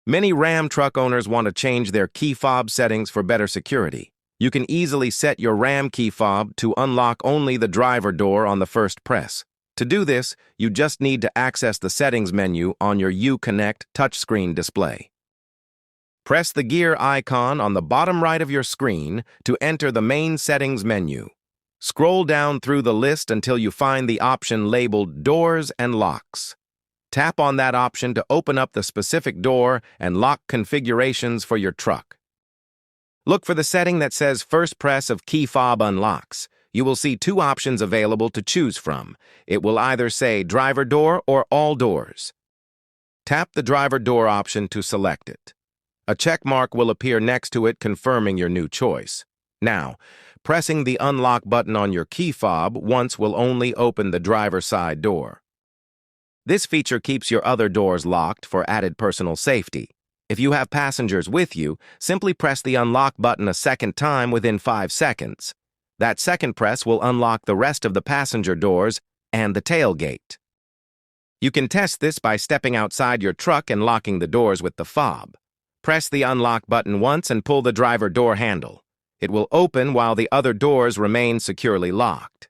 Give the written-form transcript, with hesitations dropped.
Many Ram truck owners want to change their key fob settings for better security. You can easily set your Ram key fob to unlock only the driver door on the first press. To do this, you just need to access the settings menu on your Uconnect touchscreen display. Press the gear icon on the bottom right of your screen to enter the main settings menu. Scroll down through the list until you find the option labeled Doors and Locks. Tap on that option to open up the specific door and lock configurations for your truck. Look for the setting that says First Press of Key Fob Unlocks. You will see two options available to choose from. It will either say Driver Door or All Doors. Tap the Driver Door option to select it. A check mark will appear next to it confirming your new choice. Now, pressing the unlock button on your key fob once will only open the driver's side door. This feature keeps your other doors locked for added personal safety. If you have passengers with you, simply press the unlock button a second time within 5 seconds. That second press will unlock the rest of the passenger doors and the tailgate. You can test this by stepping outside your truck and locking the doors with the fob. Press the unlock button once and pull the driver door handle. It will open while the other doors remain securely locked.